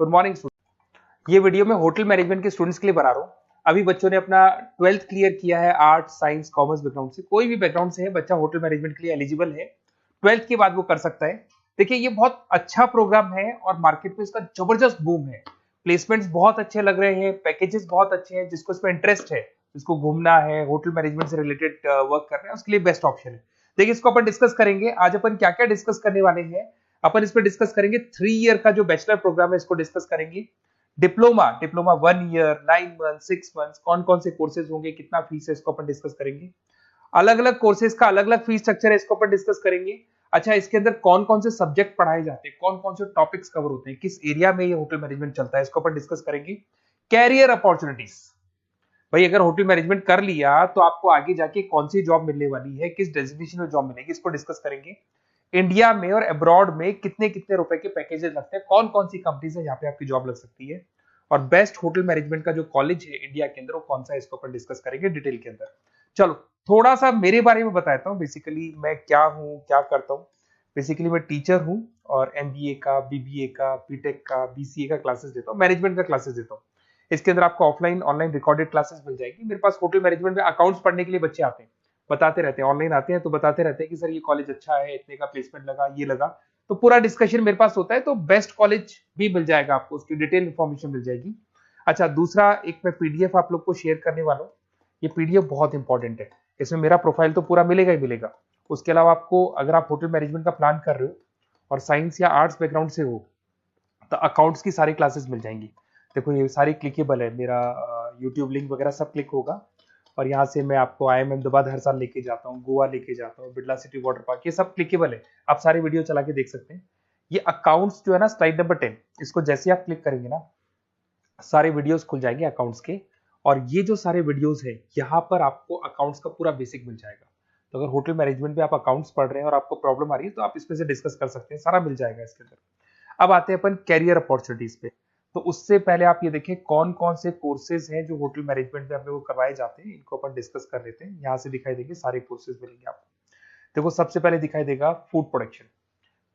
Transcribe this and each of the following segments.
Good morning student. ये video मैं hotel management के स्टूडेंट्स के लिए बना रहा हूँ। अभी बच्चों ने अपना 12th क्लियर किया है, आर्ट साइंस कॉमर्स बैकग्राउंड से, कोई भी बैकग्राउंड से है बच्चा होटल मैनेजमेंट के लिए एलिजिबल है। 12th के बाद वो कर सकता है। देखिए ये बहुत अच्छा प्रोग्राम है और मार्केट में इसका जबरदस्त बूम है। प्लेसमेंट्स बहुत अच्छे लग रहे हैं, पैकेजेस बहुत अच्छे हैं। जिसको इसमें इंटरेस्ट है, जिसको घूमना है, होटल मैनेजमेंट से रिलेटेड वर्क करना है, उसके लिए बेस्ट ऑप्शन है। देखिए इसको अपन डिस्कस करेंगे। आज अपन क्या क्या डिस्कस करने वाले हैं, अपन इस पर डिस्कस करेंगे 3 ईयर का जो बैचलर प्रोग्राम है इसको डिस्कस करेंगे। डिप्लोमा 1 ईयर, 9 मंथ, 6 मंथ, कौन कौन से कोर्सेज होंगे, कितना फीस है, इसको अपन डिस्कस करेंगे। अलग अलग कोर्सेज का अलग अलग फीस स्ट्रक्चर है, इसको अपन डिस्कस करेंगे। अच्छा, इसके अंदर कौन कौन से सब्जेक्ट पढ़ाए जाते हैं, कौन कौन से टॉपिक्स कवर होते हैं, किस एरिया में ये होटल मैनेजमेंट चलता है, इसको अपन डिस्कस करेंगे। कैरियर अपॉर्चुनिटीज, भाई अगर होटल मैनेजमेंट कर लिया तो आपको आगे जाके कौन सी जॉब मिलने वाली है, किस डेजिग्नेशन में जॉब मिलेगी, इसको डिस्कस करेंगे। इंडिया में और अब्रॉड में कितने कितने रुपए के पैकेजेस लगते हैं, कौन कौन सी कंपनीज है यहाँ पे आपकी जॉब लग सकती है, और बेस्ट होटल मैनेजमेंट का जो कॉलेज है इंडिया के अंदर वो कौन सा है, इसको अपन डिस्कस करेंगे डिटेल के अंदर। चलो थोड़ा सा मेरे बारे में बताता हूँ। बेसिकली मैं क्या हूँ, क्या करता हूँ। बेसिकली मैं टीचर हूँ और एमबीए का, बीबीए का, बीटेक का, बीसीए का क्लासेस देता हूँ, मैनेजमेंट का क्लासेस देता हूँ। इसके अंदर आपको ऑफलाइन ऑनलाइन रिकॉर्डेड क्लासेस मिल जाएगी। मेरे पास होटल मैनेजमेंट में अकाउंट्स पढ़ने के लिए बच्चे आते हैं, बताते रहते हैं, ऑनलाइन आते हैं तो बताते रहते हैं कि सर ये कॉलेज अच्छा है, इतने का प्लेसमेंट लगा, ये लगा। तो पूरा डिस्कशन मेरे पास होता है, तो बेस्ट कॉलेज भी मिल जाएगा आपको, उसकी डिटेल इंफॉर्मेशन मिल जाएगी। अच्छा, दूसरा एक मैं पीडीएफ आप लोग को शेयर करने वाला हूँ। ये पीडीएफ बहुत इंपॉर्टेंट है, इसमें मेरा प्रोफाइल तो पूरा मिलेगा ही मिलेगा। उसके अलावा आपको अगर आप होटल मैनेजमेंट का प्लान कर रहे हो और साइंस या आर्ट्स बैकग्राउंड से हो तो अकाउंट्स की सारी क्लासेस मिल जाएंगी। देखो ये सारी क्लिकेबल है, मेरा यूट्यूब लिंक वगैरह सब क्लिक होगा। और यहाँ से मैं आपको IIM अहमदाबाद हर साल लेके जाता हूँ, गोवा लेके जाता हूँ, बिरला सिटी वाटर पार्क, ये सब क्लिकेबल है। आप सारी वीडियो चला के देख सकते हैं। ये अकाउंट्स जो है ना, स्लाइड नंबर 10, इसको जैसे आप क्लिक करेंगे ना सारे वीडियोस खुल जाएंगे अकाउंट्स के। और ये जो सारे वीडियोस है यहाँ पर आपको अकाउंट्स का पूरा बेसिक मिल जाएगा। तो अगर होटल मैनेजमेंट में आप अकाउंट्स पढ़ रहे हैं और आपको प्रॉब्लम आ रही है तो आप इसमें से डिस्कस कर सकते हैं, सारा मिल जाएगा इसके अंदर। अब आते हैं अपन कैरियर अपॉर्चुनिटीज पे। तो उससे पहले आप ये देखें कौन कौन से कोर्सेज हैं जो होटल मैनेजमेंट में अपने को करवाए जाते हैं, इनको अपन डिस्कस कर लेते हैं। यहाँ से दिखाई देंगे सारे कोर्सेज मिलेंगे आपको। देखो सबसे पहले दिखाई देगा फूड प्रोडक्शन।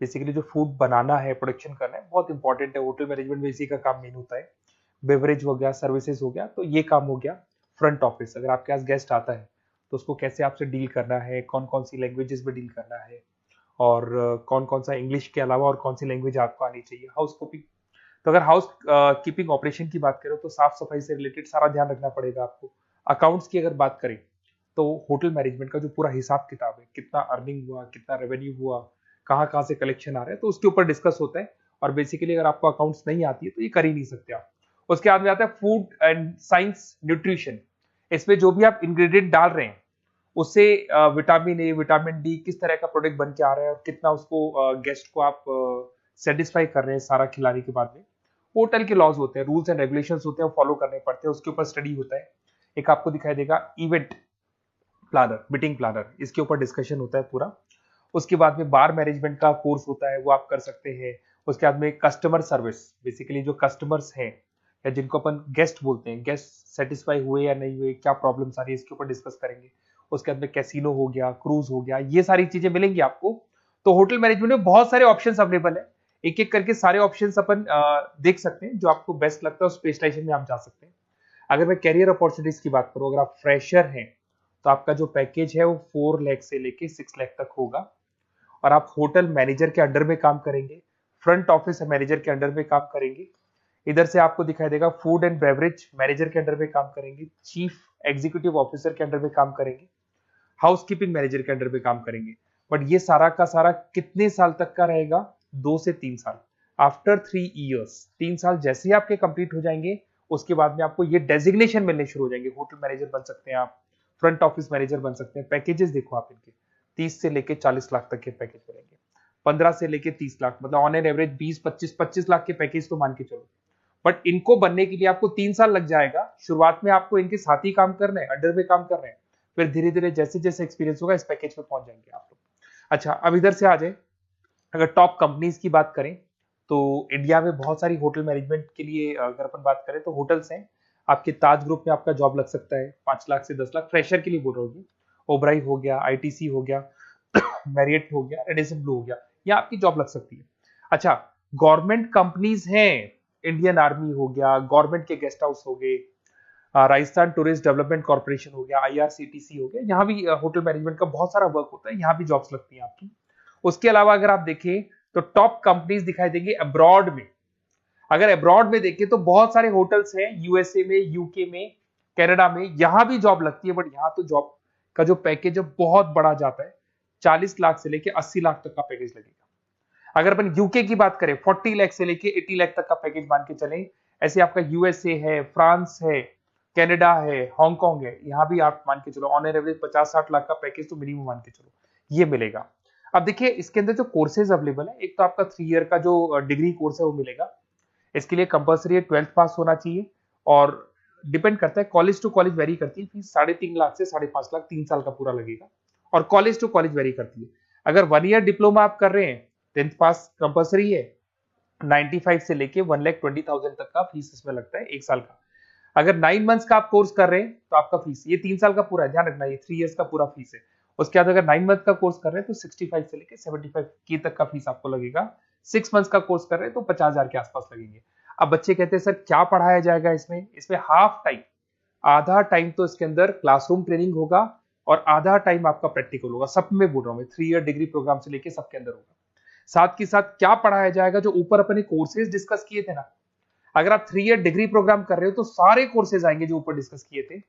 बेसिकली जो फूड बनाना है, प्रोडक्शन करना है, बहुत इंपॉर्टेंट है। होटल मैनेजमेंट में इसी का काम मेन होता है। बेवरेज हो गया, सर्विसेज हो गया, तो ये काम हो गया। फ्रंट ऑफिस, अगर आपके पास गेस्ट आता है तो उसको कैसे आपसे डील करना है, कौन कौन सी लैंग्वेजेस में डील करना है, और कौन कौन सा इंग्लिश के अलावा और कौन सी लैंग्वेज आपको आनी चाहिए। हाउस कीपिंग, तो अगर हाउस कीपिंग ऑपरेशन की बात करें तो साफ सफाई से रिलेटेड सारा ध्यान रखना पड़ेगा आपको। अकाउंट्स की अगर बात करें तो होटल मैनेजमेंट का जो पूरा हिसाब किताब है, कितना अर्निंग हुआ, कितना रेवेन्यू हुआ, कहाँ कहाँ से कलेक्शन आ रहा है, तो उसके ऊपर डिस्कस होता है। और बेसिकली अगर आपको अकाउंट्स नहीं आती है तो ये कर ही नहीं सकते आप। उसके बाद में आता है फूड एंड साइंस न्यूट्रिशन। इसमें जो भी आप इंग्रेडिएंट डाल रहे हैं उससे विटामिन ए, विटामिन डी, किस तरह का प्रोडक्ट बन के आ रहा है और कितना उसको गेस्ट को आप सेटिस्फाई कर रहे हैं सारा खिलाने के बाद में। होटल के लॉज होते हैं, रूल्स एंड रेगुलेशंस होते हैं, वो फॉलो करने पड़ते हैं, उसके ऊपर स्टडी होता है। एक आपको दिखाई देगा इवेंट प्लानर, मीटिंग प्लानर, इसके ऊपर डिस्कशन होता है पूरा। उसके बाद में बार मैनेजमेंट का कोर्स होता है, वो आप कर सकते हैं। उसके बाद में कस्टमर सर्विस, बेसिकली जो कस्टमर्स हैं या जिनको अपन गेस्ट बोलते हैं, गेस्ट सेटिस्फाई हुए या नहीं हुए, क्या प्रॉब्लम्स आ रही है, इसके ऊपर डिस्कस करेंगे। उसके बाद में कैसीनो हो गया, क्रूज हो गया, ये सारी चीजें मिलेंगी आपको। तो होटल मैनेजमेंट में बहुत सारे ऑप्शंस अवेलेबल है। एक एक करके सारे ऑप्शंस अपन देख सकते हैं, जो आपको बेस्ट लगता है उस स्पेशलाइजेशन में आप जा सकते हैं। अगर मैं कैरियर अपॉर्चुनिटीज की बात करूं, अगर आप फ्रेशर हैं तो आपका जो पैकेज है वो 4 लाख से लेके 6 लाख तक होगा। और आप होटल मैनेजर के अंडर में काम करेंगे, फ्रंट ऑफिस मैनेजर के अंडर में काम करेंगे। इधर से आपको दिखाई देगा फूड एंड बेवरेज मैनेजर के अंडर में काम करेंगे, चीफ एग्जीक्यूटिव ऑफिसर के अंडर में काम करेंगे, हाउसकीपिंग मैनेजर के अंडर में काम करेंगे। बट ये सारा का सारा कितने साल तक का रहेगा? 2 से 3 साल। आफ्टर 3 ईयर्स, 3 साल जैसे ही आपके कंप्लीट हो जाएंगे उसके बाद में आपको ये डेजिग्नेशन मिलने शुरू हो जाएंगे। होटल मैनेजर बन सकते हैं आप, फ्रंट ऑफिस मैनेजर बन सकते हैं। पैकेजेस देखो आप इनके, 30 से लेके 40 लाख तक के पैकेज मिलेंगे, 15 से लेके 30 लाख, मतलब ऑन एन एवरेज 20-25 लाख के पैकेज तो मान के चलो। बट इनको बनने के लिए आपको 3 साल लग जाएगा। शुरुआत में आपको इनके साथ ही काम करना है, अंडर में काम कर रहे हैं, फिर धीरे धीरे जैसे जैसे एक्सपीरियंस होगा इस पैकेज में पहुंच जाएंगे आप लोग। अच्छा, अब इधर से आ जाए, अगर टॉप कंपनीज की बात करें तो इंडिया में बहुत सारी होटल मैनेजमेंट के लिए अगर अपन बात करें तो होटल्स हैं। आपके ताज ग्रुप में आपका जॉब लग सकता है 5 लाख से 10 लाख, फ्रेशर के लिए बोल रहा हूँ। ओबराई हो गया, आईटीसी हो गया, मैरियट हो गया, रेडिसन ब्लू हो गया, यहाँ आपकी जॉब लग सकती है। अच्छा, गवर्नमेंट कंपनीज हैं इंडियन आर्मी हो गया, गवर्नमेंट के गेस्ट हाउस हो गए, राजस्थान टूरिस्ट डेवलपमेंट कॉर्पोरेशन हो गया, आईआरसीटीसी हो गया, यहाँ भी होटल मैनेजमेंट का बहुत सारा वर्क होता है, यहाँ भी जॉब्स लगती हैं आपकी। उसके अलावा अगर आप देखें तो टॉप कंपनीज दिखाई देंगी अब्रॉड में। अगर अब्रॉड में देखें तो बहुत सारे होटल्स हैं यूएसए में, यूके में, कनाडा में, यहां भी जॉब लगती है, बट यहां तो जॉब का जो पैकेज है बहुत बड़ा जाता है, 40 लाख से लेके 80 लाख तक का पैकेज लगेगा। अगर अपन यूके की बात करें 40 लाख से लेके 80 लाख तक का पैकेज मान के चलें। ऐसे आपका यूएसए है, फ्रांस है, कनाडा है, हांगकांग है, यहाँ भी आप मान के चलो ऑन एन एवरेज 50-60 लाख का पैकेज तो मिनिमम मान के चलो ये मिलेगा। अब देखिए इसके अंदर जो कोर्सेज अवेलेबल है, एक तो आपका 3 ईयर का जो डिग्री कोर्स है वो मिलेगा। इसके लिए कंपलसरी 12th पास होना चाहिए, और डिपेंड करता है कॉलेज टू कॉलेज वेरी करती है फीस, 3.5 लाख से 5.5 लाख 3 साल का पूरा लगेगा, और कॉलेज टू कॉलेज वेरी करती है। अगर 1 ईयर डिप्लोमा आप कर रहे हैं, 10th पास कंपलसरी है, 95 से लेके 1,20,000 तक का फीस इसमें लगता है एक साल का। अगर 9 मंथ्स का आप कोर्स कर रहे हैं तो आपका फीस, ये 3 साल का पूरा है, ध्यान रखना, ये 3 इयर्स का पूरा फीस है। उसके बाद अगर 9 मंथ का कोर्स कर रहे हैं तो 65 से लेके 75 के तक का फीस आपको लगेगा। 6 मंथ्स का कोर्स कर रहे हैं तो 50,000 के आसपास लगेंगे। अब बच्चे कहते हैं सर क्या पढ़ाया जाएगा इसमें? इसमें हाफ टाइम, आधा टाइम तो इसके अंदर क्लासरूम ट्रेनिंग होगा और आधा टाइम आपका प्रैक्टिकल होगा। सब में बोल रहा हूं मैं, 3 ईयर डिग्री प्रोग्राम से लेके सबके अंदर होगा। साथ के साथ क्या पढ़ाया जाएगा, जो ऊपर अपने कोर्सेज डिस्कस किए थे ना, अगर आप 3 ईयर डिग्री प्रोग्राम कर रहे हो तो सारे कोर्सेज आएंगे जो ऊपर डिस्कस किए थे,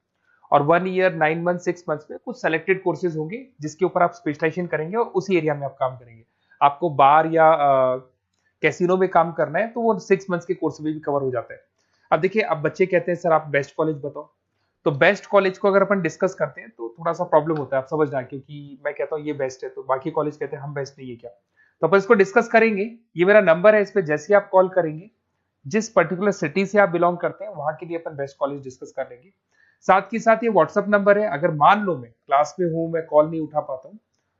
और 1 ईयर, 9 मंथ, 6 मंथ्स में कुछ सेलेक्टेड कोर्सेज होंगे जिसके ऊपर आप स्पेशलाइजेशन करेंगे और उसी एरिया में आप काम करेंगे। आपको बार या कैसीनो में काम करना है तो वो 6 मंथ्स के कोर्स में भी कवर हो जाता है। अब देखिए, अब बच्चे कहते हैं सर आप बेस्ट कॉलेज बताओ, तो बेस्ट कॉलेज को अगर अपन डिस्कस करते हैं तो थोड़ा सा प्रॉब्लम होता है, आप समझना, क्योंकि मैं कहता हूँ ये बेस्ट है तो बाकी कॉलेज कहते हैं हम बेस्ट नहीं है क्या। तो अपन इसको डिस्कस करेंगे। ये मेरा नंबर है, इस पे जैसे ही आप कॉल करेंगे, जिस पर्टिकुलर सिटी से आप बिलोंग करते हैं वहां के लिए अपन बेस्ट कॉलेज डिस्कस कर लेंगे। साथ के साथ ये व्हाट्सअप नंबर है, अगर मान लो मैं क्लास में हूं, मैं कॉल नहीं उठा पाता हूं,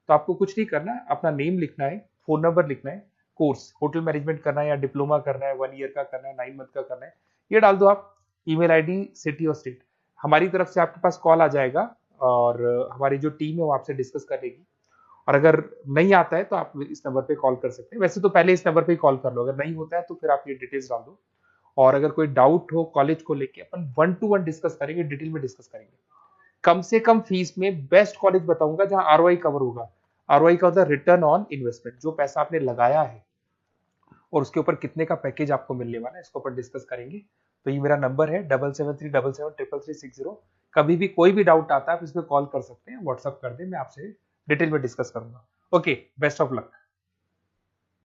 तो आपको कुछ नहीं करना है, अपना नेम लिखना है, फोन नंबर लिखना है, कोर्स होटल मैनेजमेंट करना है या डिप्लोमा करना है, 1 ईयर का करना है, 9 मंथ का करना है, ये डाल दो आप, ईमेल आईडी, सिटी और स्टेट, हमारी तरफ से आपके पास कॉल आ जाएगा और हमारी जो टीम है वो आपसे डिस्कस कर लेगी। और अगर नहीं आता है तो आप इस नंबर पे कॉल कर सकते हैं, वैसे तो पहले इस नंबर पे कॉल कर लो, अगर नहीं होता है तो फिर आप ये डिटेल्स डाल दो। और अगर कोई डाउट हो कॉलेज को लेके, अपन 1-to-1 डिस्कस करेंगे, डिटेल में डिस्कस करेंगे। कम से कम फीस में बेस्ट कॉलेज बताऊंगा जहां आरओआई कवर होगा। आरओआई का होता है रिटर्न ऑन इन्वेस्टमेंट, जो पैसा आपने लगाया है और उसके ऊपर कितने का पैकेज आपको मिलने वाला है, इसको अपन डिस्कस करेंगे। तो ये मेरा नंबर है 7737733360। कभी भी कोई भी डाउट आता है आप इस पर कॉल कर सकते हैं, व्हाट्सअप कर दे, मैं आपसे डिटेल में डिस्कस करूंगा। Okay, best of luck.